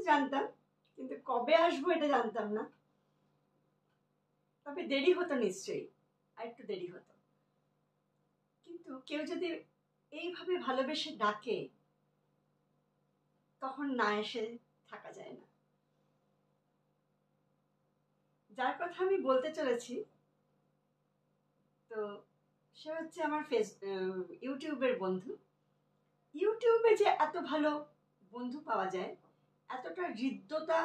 জানতাম, কিন্তু কবে আসবো এটা জানতাম না। তবে দেরি হতো নিশ্চয়ই, আর একটু দেরি হতো। কিন্তু কেউ যদি এইভাবে ভালোবেসে ডাকে তখন না এসে থাকা যায় না। যার কথা আমি বলতে চলেছি, তো সে হচ্ছে আমার ইউটিউবের বন্ধু। ইউটিউবে যে এত ভালো বন্ধু পাওয়া যায়, এতটা হৃদ্যতা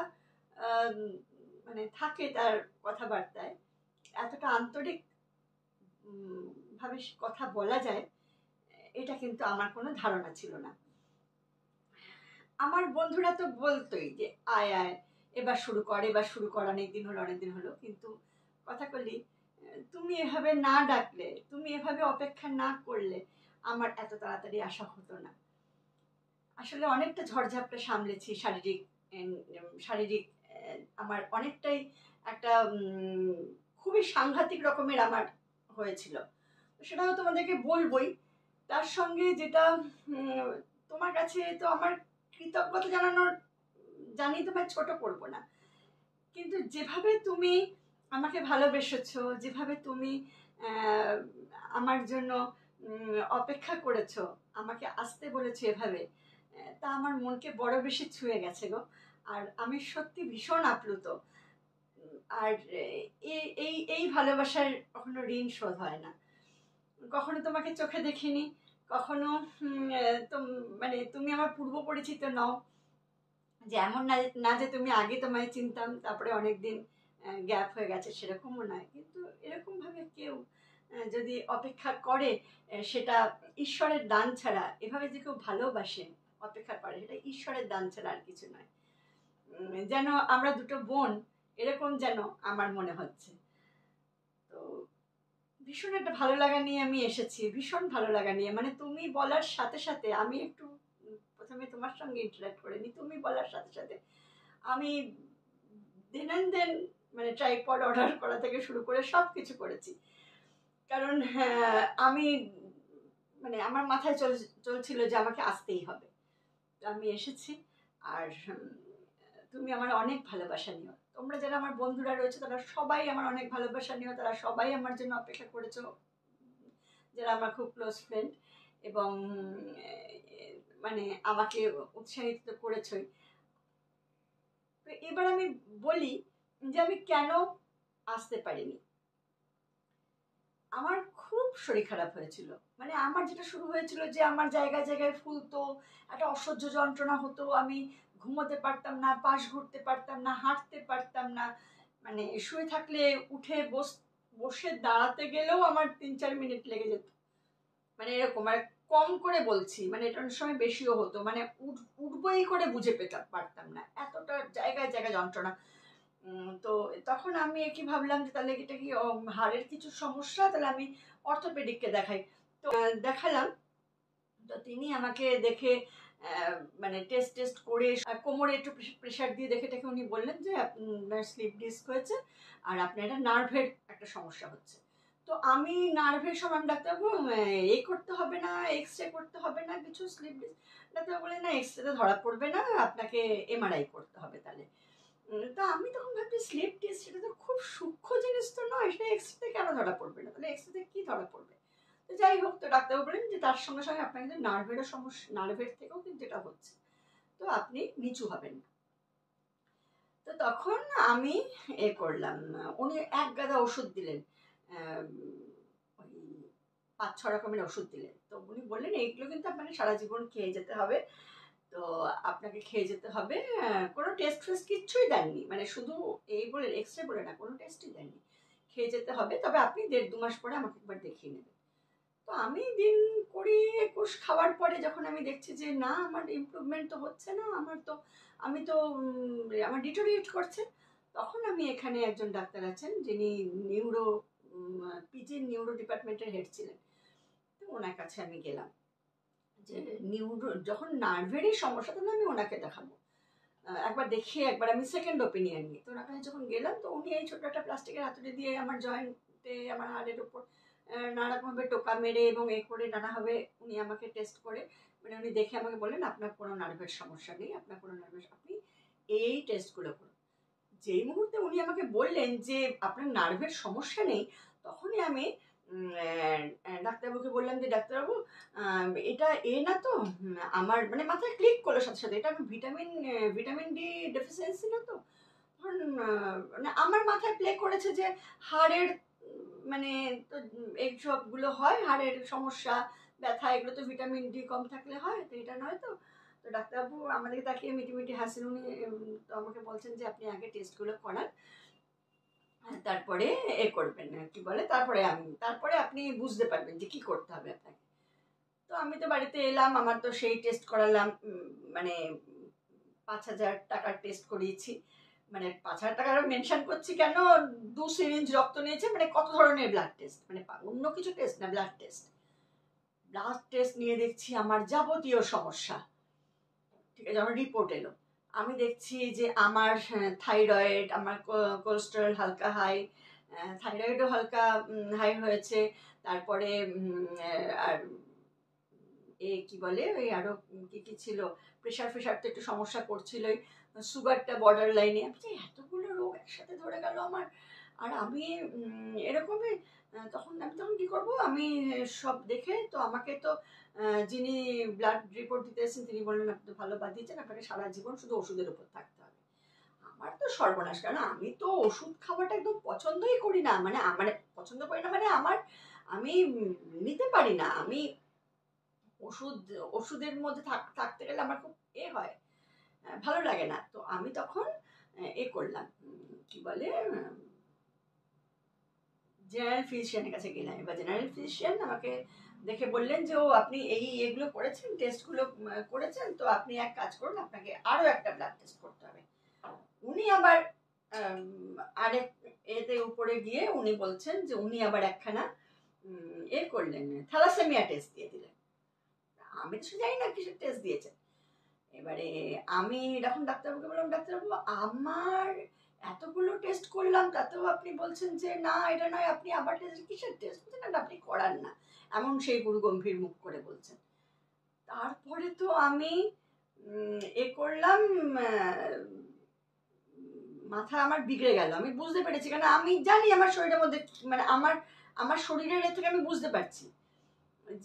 মানে থাকে তার কথাবার্তায়, এতটা আন্তরিক ভাবে কথা বলা যায়, এটা কিন্তু আমার কোনো ধারণা ছিল না। আমার বন্ধুরা তো বলতোই যে আয় আয়, এবার শুরু কর, অনেকদিন হলো। কিন্তু কথা বলি, তুমি এভাবে না ডাকলে, তুমি এভাবে অপেক্ষা না করলে আমার এত তাড়াতাড়ি আসা হতো না। আসলে অনেকটা ঝড়ঝাপটা সামলেছি, শারীরিক আমার অনেকটাই একটা খুবই সাংঘাতিক রকমের আমার হয়েছিল। সেটাও তোমাদেরকে বলবোই। তার সঙ্গে যেটা তোমার কাছে তো আমার কৃতজ্ঞতা জানি, তোমায় ছোট করবো না, কিন্তু যেভাবে তুমি আমাকে ভালোবেসেছো, যেভাবে তুমি আমার জন্য অপেক্ষা করেছো, আমাকে আসতে বলেছো এভাবে, তা আমার মনকে বড় বেশি ছুঁয়ে গেছে গো। আর আমি সত্যি ভীষণ আপ্লুত। আর এই এই এই ভালোবাসার কখনো ঋণ শোধ হয় না। কখনো তোমাকে চোখে দেখিনি, কখনো মানে তুমি আমার পূর্ব পরিচিত নও, যে এমন না যে তুমি আগে তোমায় চিনতাম তারপরে অনেকদিন গ্যাপ হয়ে গেছে, সেরকমও নয়। কিন্তু এরকমভাবে কেউ যদি অপেক্ষা করে, সেটা ঈশ্বরের দান ছাড়া, এভাবে যে কেউ ভালোবাসে অপেক্ষা করে, সেটা ঈশ্বরের দান ছাড়া আর কিছু নয়। যেন আমরা দুটো বোন, এরকম যেন আমার মনে হচ্ছে। তো ভীষণ একটা ভালো লাগা নিয়ে আমি এসেছি, ভীষণ ভালো লাগা নিয়ে। মানে তুমি বলার সাথে সাথে আমি একটু প্রথমে তোমার সঙ্গে ইন্টারাক্ট করে নি, তুমি বলার সাথে সাথে আমি দেন মানে ট্রাইপড অর্ডার করা থেকে শুরু করে সব কিছু করেছি। কারণ আমি মানে আমার মাথায় চলছিল যে আমাকে আসতেই হবে। আমি এসেছি। আর তুমি আমার অনেক ভালোবাসা নিও, তোমরা যারা আমার বন্ধুরা রয়েছে তারা সবাই আমার অনেক ভালোবাসা নিও, তারা সবাই আমার জন্য অপেক্ষা করেছো, যারা আমার খুব ক্লোজ ফ্রেন্ড, এবং মানে আমাকে উৎসাহিত করেছই। তো এবার আমি বলি যে আমি কেন আসতে পারিনি। আমার খুব শরীর খারাপ হয়েছিল। মানে আমার যেটা শুরু হয়েছিল যে আমার জায়গায় জায়গায় ফুলতো, একটা অসহ্য যন্ত্রণা হতো, আমি ঘুমোতে পারতাম না, পাশ ঘুরতে পারতাম না, হাঁটতে পারতাম না। মানে শুয়ে থাকলে উঠে বসে দাঁড়াতে গেলেও আমার 3-4 মিনিট লেগে যেত। মানে এরকম, মানে কম করে বলছি, মানে এটা অনেক সময় বেশিও হতো। মানে উঠবই করে বুঝে পারতাম না, এতটা জায়গায় জায়গায় যন্ত্রণা। তো তখন আমি কি ভাবলাম যে তাহলে এটা কি হাড়ের কিছু সমস্যা, তাহলে আমি অর্থোপেডিককে দেখাই। তো দেখালাম। তো তিনি আমাকে দেখে মানে টেস্ট করে কোমরে একটু প্রেশার দিয়ে দেখে উনি বললেন যে আপনার স্লিপ ডিস্ক হয়েছে, আর আপনার এটা নার্ভের একটা সমস্যা হচ্ছে। তো আমি নার্ভের সময় ডাক্তারবাবু এই করতে হবে না, এক্সরে করতে হবে না কিছু, স্লিপ ডিস্ক? ডাক্তারবাবু বললেন না, এক্সরেতে ধরা পড়বে না, আপনাকে এমআরআই করতে হবে তাহলে। তা আমি তখন ভাবছি স্লিপ ডিস্ক সেটা তো খুব সূক্ষ্ম জিনিস তো নয়, সেটা এক্সরেতে কেন ধরা পড়বে না, তাহলে এক্সরেতে কি ধরা পড়বে? তো যাই হোক, তো ডাক্তারবাবু বললেন যে তার সঙ্গে সঙ্গে আপনার কিন্তু নার্ভেরও সমস্যা, নার্ভের থেকেও কিন্তু এটা হচ্ছে, তো আপনি নিচু হবেন না। তো তখন আমি করলাম, উনি এক গাদা ওষুধ দিলেন, ওই 5-6 রকমের ওষুধ দিলেন। তো উনি বললেন এইগুলো কিন্তু আপনাকে সারা জীবন খেয়ে যেতে হবে। তো আপনাকে খেয়ে যেতে হবে, কোনো টেস্ট ফেস্ট কিচ্ছুই দেননি, মানে শুধু এই বলে এক্সরে বলে না, কোনো টেস্টই দেননি, খেয়ে যেতে হবে, তবে আপনি 1.5-2 মাস পরে আমাকে একবার দেখিয়ে নেবেন। তো আমি দিন 20-21 খাওয়ার পরে যখন আমি দেখছি যে না, আমার ইমপ্রুভমেন্ট তো হচ্ছে না, আমি তো আমার ডিটোরিয়েট করছে, তখন আমি এখানে একজন ডাক্তার আছেন যিনি পিজির নিউরো ডিপার্টমেন্টের হেড ছিলেন। তো ওনার কাছে আমি গেলাম যে যখন নার্ভেরই সমস্যা, তাহলে আমি ওনাকে দেখাবো, একবার দেখিয়ে একবার আমি সেকেন্ড ওপিনিয়ন নিই। তো ওনার কাছে যখন গেলাম, তো উনি এই ছোটো একটা প্লাস্টিকের হাতুড়ি দিয়ে আমার জয়েন্টে, আমার হাড়ের উপর নানারকমভাবে টোকা মেরে এবং করে নানাভাবে উনি আমাকে টেস্ট করে, মানে উনি দেখে আমাকে বললেন আপনার কোনো নার্ভের সমস্যা নেই, আপনার কোনো নার্ভের, আপনি এই টেস্টগুলো করুন। যেই মুহূর্তে উনি আমাকে বললেন যে আপনার নার্ভের সমস্যা নেই, তখনই আমি ডাক্তারবাবুকে বললাম যে ডাক্তারবাবু এটা না তো আমার মানে মাথায় ক্লিক করলো সাথে সাথে, এটা আমি ভিটামিন ডি ডেফিসিয়েন্সি না তো। তখন মানে আমার মাথায় প্লে করেছে যে হাড়ের মানে তো এইসবগুলো হয়, হাড়ের সমস্যা, ব্যথা, এগুলো তো ভিটামিন ডি কম থাকলে হয়, তো এটা নয় তো। তো ডাক্তারবাবু আমাদেরকে তাকিয়ে মিটি হাসেন। উনি তো আমাকে বলছেন যে আপনি আগে টেস্টগুলো করান, তারপরে করবেন কি বলে, তারপরে আপনি বুঝতে পারবেন যে কি করতে হবে আপনাকে। তো আমি তো বাড়িতে এলাম, আমার তো সেই টেস্ট করালাম, মানে 5,000 টাকার টেস্ট করিয়েছি। মানে 5,000 টাকা মেনশন করছি কেন, 2 সিরিঞ্জ রক্ত নিয়েছে, মানে কত ধরনের ব্লাড টেস্ট, মানে অন্য কিছু টেস্ট না, ব্লাড টেস্ট নিয়ে দেখছি আমার যাবতীয় সমস্যা। ঠিক আছে, আমার রিপোর্ট এলো, আমি দেখছি যে আমার থাইরয়েড, আমার কোলেস্টেরল হালকা হাই, থাইরয়েডও হালকা হাই হয়েছে। তারপরে আর কি বলে ওই আরো কি ছিল, প্রেশার তো একটু সমস্যা করছিল, সুগারটা বর্ডার লাইনে। আমি এতগুলো রোগ একসাথে ধরে গেল আমার, আর আমি এরকমই। তখন কি করব, আমি সব দেখে তো আমাকে তো যিনি ব্লাড রিপোর্ট দিতে এসেছেন তিনি বললেন আপনি তো ভালো বাদ দিয়েছেন, আপনাকে সারা জীবন শুধু ওষুধের উপর থাকতে হবে। আমার তো সর্বনাশ, কারণ আমি তো ওষুধ খাওয়াটা একদম পছন্দই করি না, মানে পছন্দ করি না, মানে আমি নিতে পারি না। আমি ওষুধের মধ্যে থাকতে গেলে আমার খুব হয়, ভালো লাগে না। তো আমি তখন করলাম, কি বলে, জেনারেল ফিজিশিয়ানের কাছে গেলাম। এবার জেনারেল ফিজিশিয়ান আমাকে দেখে বললেন যে আপনি এগুলো করেছেন, টেস্টগুলো করেছেন, তো আপনি এক কাজ করুন, আপনাকে আরও একটা ব্লাড টেস্ট করতে হবে। উনি আবার আরেক এতে উপরে গিয়ে উনি বলছেন যে উনি আবার একখানা করলেন, থ্যালাসেমিয়া টেস্ট দিয়ে দিলেন। আমি তো জানি না কিসের টেস্ট দিয়েছেন। এবারে আমি যখন ডাক্তারবাবুকে বললাম ডাক্তারবাবু আমার এতগুলো টেস্ট করলাম, তাতেও আপনি বলছেন যে না এটা নয়, আপনি আবার টেস্ট, কিসের টেস্ট বলছেন, আপনি করান না, এমন সেই গুরু গম্ভীর মুখ করে বলছেন। তারপরে তো আমি করলাম, মাথা আমার বিগড়ে গেল। আমি বুঝতে পেরেছি, কারণ আমি জানি আমার শরীরের মধ্যে, মানে আমার শরীরের থেকে আমি বুঝতে পারছি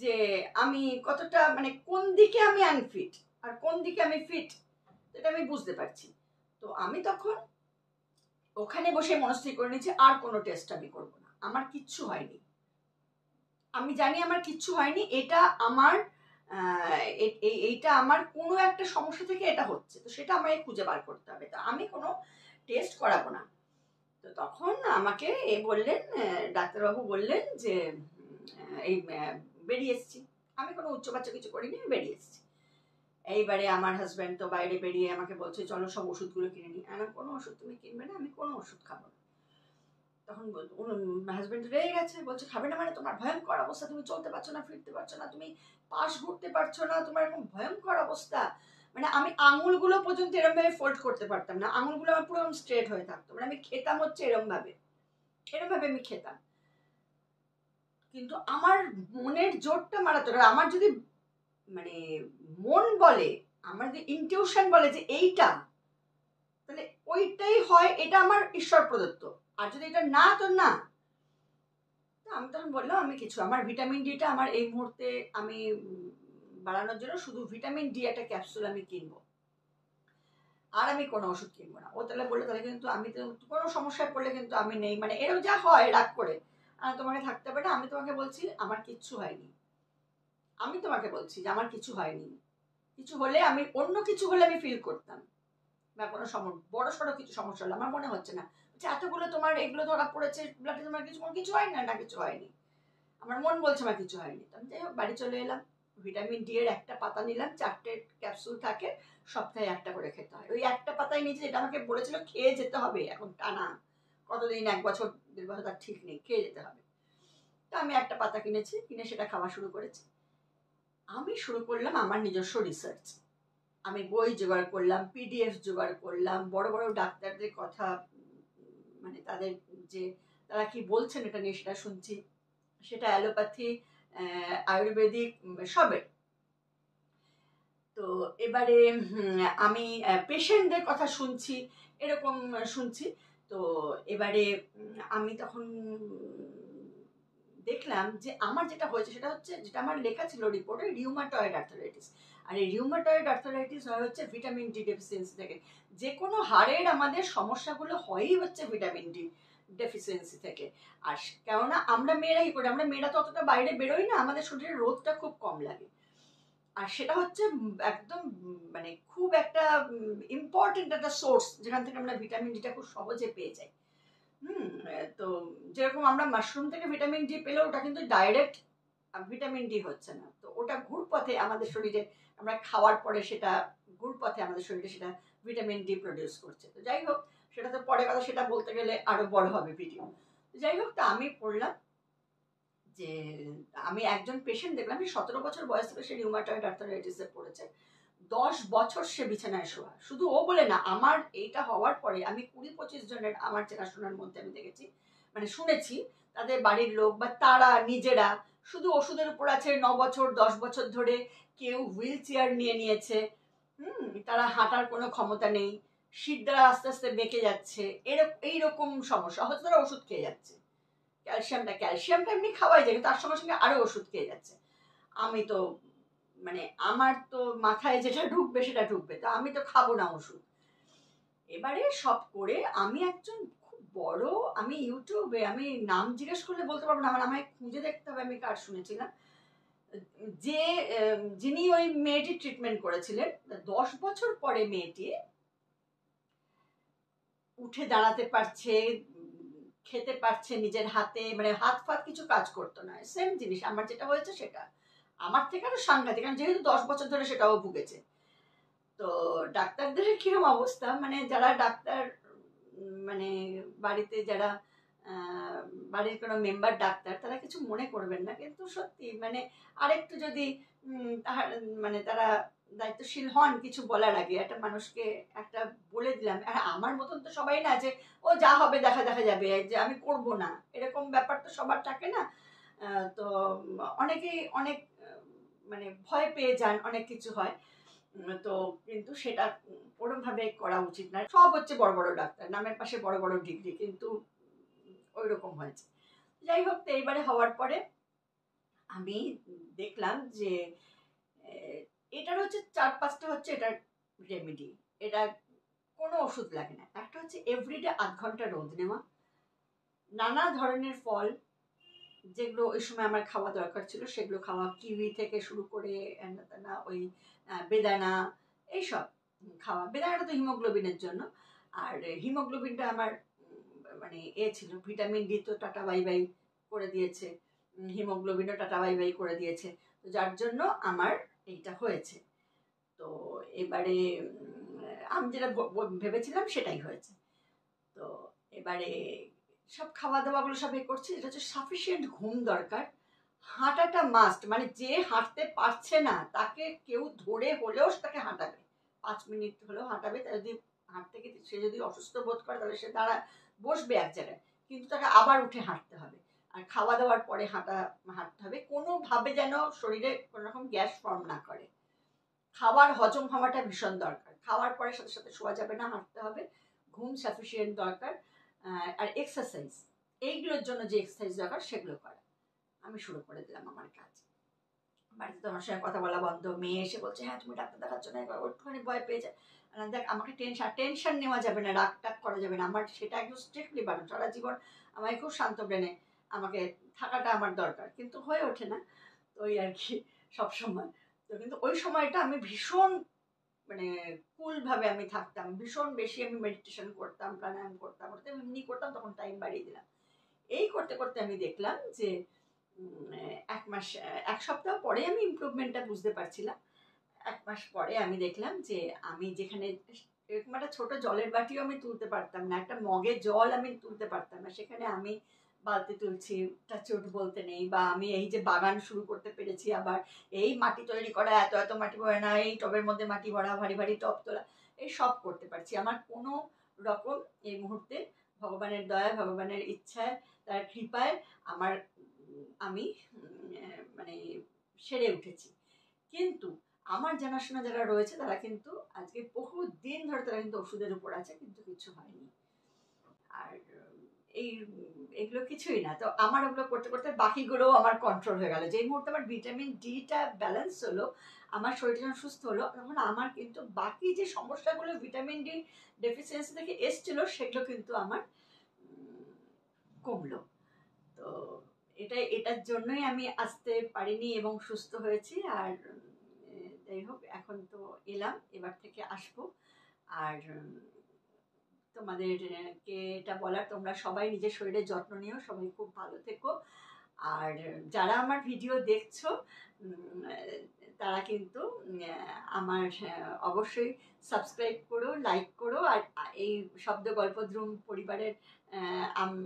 যে আমি কতটা, মানে কোন দিকে আমি আনফিট আর কোন দিকে আমি ফিট, এটা আমি বুঝতে পারছি। তো আমি তখন ওখানে বসে মনস্থির করে নিয়েছি আর কোনো টেস্ট আমি করবো না, আমার কিচ্ছু হয়নি, আমি জানি আমার কিচ্ছু হয়নি, এটা আমার এইটা আমার কোনো একটা সমস্যা থেকে এটা হচ্ছে, তো সেটা আমাকে খুঁজে বার করতে হবে, তো আমি কোনো টেস্ট করাবো না। তো তখন আমাকে বললেন, ডাক্তারবাবু বললেন যে এই বেরিয়ে এসেছি। আমি কোনো উচ্চবাচ্য কিছু করিনি, বেরিয়ে এসেছি। এইবারে আমার হাজব্যান্ড তো বাইরে বেরিয়ে আমাকে বলছে চলো সব ওষুধগুলো কিনে নিই। কোনো ওষুধ তুমি কিনবে না, আমি কোনো ওষুধ খাবো না। তখন হাজব্যান্ড রেগে গেছে, বলছে খাবে না মানে, তোমার ভয়ঙ্কর অবস্থা, তুমি চলতে পারছো না, ফিরতে পারছো না, তুমি পাশ ঘুরতে পারছো না, তোমার এরকম ভয়ঙ্কর অবস্থা, মানে আমি আঙুলগুলো পর্যন্ত এরকম ভাবে ফোল্ড করতে পারতাম না, আঙুলগুলো আমার পুরো স্ট্রেট হয়ে থাকতো, মানে আমি খেতাম হচ্ছে এরকম ভাবে আমি খেতাম। কিন্তু আমার মনের জোরটা মারাত্মক। আমার যদি মানে মন বলে, আমার যদি ইনটিউশন বলে যে এইটা, তাহলে ওইটাই হয়, এটা আমার ঈশ্বর প্রদত্ত, আর যদি এটা না তো না। আমি তখন বললাম আমি কিছু, আমার ভিটামিন ডিটা আমার এই মুহূর্তে আমি বাড়ানোর জন্য শুধু ভিটামিন ডি একটা ক্যাপসুল আমি কিনবো, আর আমি কোনো ওষুধ কিনবো না। ও তাহলে বললো তাহলে কিন্তু আমি তো কোনো সমস্যায় পড়লে কিন্তু আমি নেই, মানে এরকম যা হয় রাগ করে তোমাকে থাকতে হবে না, আমি তোমাকে বলছি আমার কিচ্ছু হয়নি, আমি তোমাকে বলছি যে আমার কিছু হয়নি, কিছু হলে আমি অন্য কিছু হলে আমি ফিল করতাম, বা কোনো বড় সড়ো কিছু সমস্যা হলো আমার মনে হচ্ছে না, এতগুলো তোমার এগুলো ধরা পড়েছে ব্লাডে, তোমার কিছু হয় না, কিছু হয়নি, আমার মন বলছে আমার কিছু হয়নি। আমি যাই হোক বাড়ি চলে এলাম, ভিটামিন ডি এর একটা পাতা নিলাম, 4টে ক্যাপসুল থাকে, সপ্তাহে একটা করে খেতে হয়, ওই একটা পাতাই নিয়েছি, যেটা আমাকে বলেছিল খেয়ে যেতে হবে এখন টানা কতদিন, 1 বছর 1.5 বছর তার ঠিক নেই, খেয়ে যেতে হবে। তো আমি একটা পাতা কিনেছি, কিনে সেটা খাওয়া শুরু করেছি। আমি শুরু করলাম আমার নিজস্ব রিসার্চ, আমি বই জোগাড় করলাম, পিডিএফ জোগাড় করলাম, বড় বড় ডাক্তারদের কথা, মানে তাদের যে তারা কি বলছেন এটা নিয়ে সেটা শুনছি, সেটা অ্যালোপ্যাথি, আয়ুর্বেদিক, সবের। তো এবারে আমি পেশেন্টদের কথা শুনছি, এরকম শুনছি। তো এবারে আমি তখন দেখলাম যে আমার যেটা হয়েছে সেটা হচ্ছে, যেটা আমার লেখা ছিল রিপোর্টে, রিউমাটয়েড আর্থারাইটিস। আর এই রিউমাটয়েড আর্থারাইটিস হয় হচ্ছে ভিটামিন ডি ডেফিসিয়েন্সি থেকে। যে কোনো হাড়ের আমাদের সমস্যাগুলো হয়ই হচ্ছে ভিটামিন ডি ডেফিসিয়েন্সি থেকে। আর কেননা আমরা মেয়েরাই করি, আমরা মেয়েরা তো অতটা বাইরে বেরোই না, আমাদের শরীরে রোদটা খুব কম লাগে। আর সেটা হচ্ছে একদম মানে খুব একটা ইম্পর্টেন্ট একটা সোর্স, যেখান থেকে আমরা ভিটামিন ডিটা খুব সহজে পেয়ে যাই। তো যেরকম আমরা মাশরুম থেকে ভিটামিন ডি পেলে, ওটা কিন্তু ডাইরেক্ট ভিটামিন ডি হচ্ছে না, তো ওটা ঘুরপথে আমাদের শরীরে, আমরা খাওয়ার পরে সেটা ঘুরপথে আমাদের শরীরে সেটা ভিটামিন ডি প্রডিউস করছে। তো যাই হোক, সেটা তো পরে কথা, সেটা বলতে গেলে আরো বড় হবে ভিডিও। যাই হোক, তা আমি পড়লাম যে আমি একজন পেশেন্ট দেখলাম, 17 বছর বয়স থেকে সে রিউমাটয়েড আর্থারাইটিসে পড়েছে। 10 বছর সে বিছানায় শোয়া। শুধু ও বলে না, আমার এইটা হওয়ার পরে আমি 20-25 জনের আমার চেনাশোনার মধ্যে আমি দেখেছি, মানে শুনেছি, তাদের বাড়ির লোক বা তারা নিজেরা শুধু ওষুধের উপর আছে 9 বছর 10 বছর ধরে। কেউ হুইল চেয়ার নিয়ে নিয়েছে, তারা হাঁটার কোনো ক্ষমতা নেই, শীত দ্বারা আস্তে আস্তে বেঁকে যাচ্ছে, এইরকম সমস্যা, হয়তো তারা ওষুধ খেয়ে যাচ্ছে। ক্যালসিয়ামটা এমনি খাওয়াই যায়, তার সঙ্গে সঙ্গে আরো ওষুধ খেয়ে যাচ্ছে। আমি তো মানে আমার তো মাথায় যেটা ঢুকবে সেটা ঢুকবে, তো আমি তো খাবো না ওষুধ। এবারে সব করে আমি একজন খুব বড়, আমি ইউটিউবে, আমি নাম জিজ্ঞেস করলে বলতে পারবো না, আমার আমায় খুঁজে দেখতে হবে আমি কার শুনেছিলাম, যে যিনি ওই মেয়েটি ট্রিটমেন্ট করেছিলেন। 10 বছর পরে মেয়েটি উঠে দাঁড়াতে পারছে, খেতে পারছে নিজের হাতে, মানে হাত ফাত কিছু কাজ করতো না। সেম জিনিস আমার যেটা হয়েছে সেটা, আমার থেকে আরো সাংঘাতিক, কারণ যেহেতু 10 বছর ধরে সেটাও ভুগেছে। তো ডাক্তারদের কিরম অবস্থা, মানে যারা ডাক্তার, মানে বাড়িতে যারা আহ, বাড়ির কোনো মেম্বার ডাক্তার, তারা কিছু মনে করবেন না, কিন্তু সত্যি মানে আরেকটু যদি তাহার মানে তারা দায়িত্বশীল হন কিছু বলার আগে, একটা মানুষকে একটা বলে দিলাম। আর আমার মতন তো সবাই না যে ও যা হবে দেখা দেখা যাবে, যে আমি করব না, এরকম ব্যাপার তো সবার থাকে না। তো অনেকেই অনেক মানে ভয় পেয়ে যান, অনেক কিছু হয়। তো কিন্তু সেটা ওরম ভাবে করা উচিত না। সব হচ্ছে বড় বড় ডাক্তার, নামের পাশে বড় বড় ডিগ্রি, কিন্তু ওই রকম হয়েছে। যাই হোক, তো এইবারে হওয়ার পরে আমি দেখলাম যে এটার হচ্ছে 4-5টা হচ্ছে এটার রেমেডি। এটা কোনো ওষুধ লাগে না। একটা হচ্ছে এভরিডে 8 ঘন্টা রোদ নেওয়া, নানা ধরনের ফল যেগুলো ওই সময় আমার খাওয়া দরকার ছিল সেগুলো খাওয়া, কিউই থেকে শুরু করে ওই বেদানা, এইসব খাওয়া। বেদানাটা তো হিমোগ্লোবিনের জন্য, আর হিমোগ্লোবিনটা আমার মানে ছিল, ভিটামিন ডি তো টাটা বাই বাই করে দিয়েছে, হিমোগ্লোবিনও টাটা বাই বাই করে দিয়েছে, তো যার জন্য আমার এইটা হয়েছে। তো এবারে আমি যেটা ভেবেছিলাম সেটাই হয়েছে। তো এবারে সব খাওয়া দাওয়াগুলো সব করছি, যেটা হচ্ছে সাফিসিয়েন্ট ঘুম দরকার, হাঁটাটা মাস্ট, মানে যে হাঁটতে পারছে না তাকে কেউ ধরে হলেও তাকে হাঁটাবে, 5 মিনিট হলেও হাঁটাবে। তা যদি হাঁটতে গিয়ে সে যদি অসুস্থ বোধ করে, তাহলে সে বসবে এক জায়গায়, কিন্তু তাকে আবার উঠে হাঁটতে হবে। আর খাওয়া দাওয়ার পরে হাঁটতে হবে, কোনোভাবে যেন শরীরে কোনো রকম গ্যাস ফর্ম না করে। খাবার হজম হওয়াটা ভীষণ দরকার, খাওয়ার পরে সাথে সাথে শোয়া যাবে না, হাঁটতে হবে। ঘুম সাফিসিয়েন্ট দরকার, আর এক্সারসাইজ, এইগুলোর জন্য যে এক্সারসাইজ দরকার সেগুলো করা। আমি শুরু করে দিলাম আমার কাজ। বাড়িতে তো আমার সঙ্গে কথা বলা বন্ধ, মেয়ে এসে বলছে হ্যাঁ তুমি ডাক্তার দেখাচ্ছ না, এবার একটুখানি ভয় পেয়ে যায়। দেখ, আমাকে টেনশন নেওয়া যাবে না, রাগ টাগ করা যাবে না, আমার সেটা একদম স্ট্রিক্টলি বারণ। সারা জীবন আমায় খুব শান্ত ব্রেনে আমাকে থাকাটা আমার দরকার, কিন্তু হয়ে ওঠে না। তো ওই আর কি সবসময়। তো কিন্তু ওই সময়টা আমি ভীষণ মানে কুল ভাবে আমি থাকতাম, ভীষণ বেশি আমি মেডিটেশন করতাম, প্রাণায়াম করতাম, ওটা এমনি করতাম, তখন টাইম বাড়িয়ে দিলাম। এই করতে করতে আমি দেখলাম যে 1 মাস 1 সপ্তাহ পরে আমি ইমপ্রুভমেন্টটা বুঝতে পারছিলাম। 1 মাস পরে আমি দেখলাম যে আমি যেখানে এরকম একটা ছোট জলের বাটিও আমি তুলতে পারতাম না, একটা মগে জল আমি তুলতে পারতাম না, সেখানে আমি বালতি তুলছি, টাচুট বলতে নেই। বা আমি এই যে বাগান শুরু করতে পেরেছি, আবার এই মাটি তৈরি করা, এত এত মাটি ভরে না, এই টবের মধ্যে মাটি ভরা, ভারী ভারী টব তোলা, এই সব করতে পারছি। আমার কোনো রকম এই মুহূর্তে ভগবানের দয়া, ভগবানের ইচ্ছায়, তার কৃপায় আমার আমি মানে সেরে উঠেছি। কিন্তু আমার জানাশোনা যারা রয়েছে তারা কিন্তু আজকে বহু দিন ধরে তারা কিন্তু ওষুধের উপর আছে, কিন্তু কিছু হয়নি। আর এই এগুলো কিছুই না, তো আমার ওগুলো করতে করতে বাকিগুলোও আমার কন্ট্রোল হয়ে গেল। যেই মুহূর্তে আমার ভিটামিন ডিটা ব্যালেন্স হলো, আমার শরীরটা যখন সুস্থ হলো, তখন আমার কিন্তু বাকি যে সমস্যাগুলো ভিটামিন ডি ডেফিসিয়েন্সি থেকে এসছিল সেগুলো কিন্তু আমার কমলো। তো এটার জন্যই আমি আসতে পারিনি এবং সুস্থ হয়েছি। আর যাই হোক, এখন তো এলাম, এবার থেকে আসবো। আর তোমাদেরকে এটা বলার, তোমরা সবাই নিজের শরীরের যত্ন নিও, সবাই খুব ভালো থেকো। আর যারা আমার ভিডিও দেখছো তারা কিন্তু আমার অবশ্যই সাবস্ক্রাইব করো, লাইক করো, আর এই শব্দ গল্পদ্রুম পরিবারের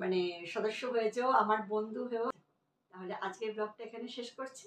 মানে সদস্য হয়ে যাও, আমার বন্ধু হয়েও। তাহলে আজকের ব্লগটা এখানে শেষ করছি।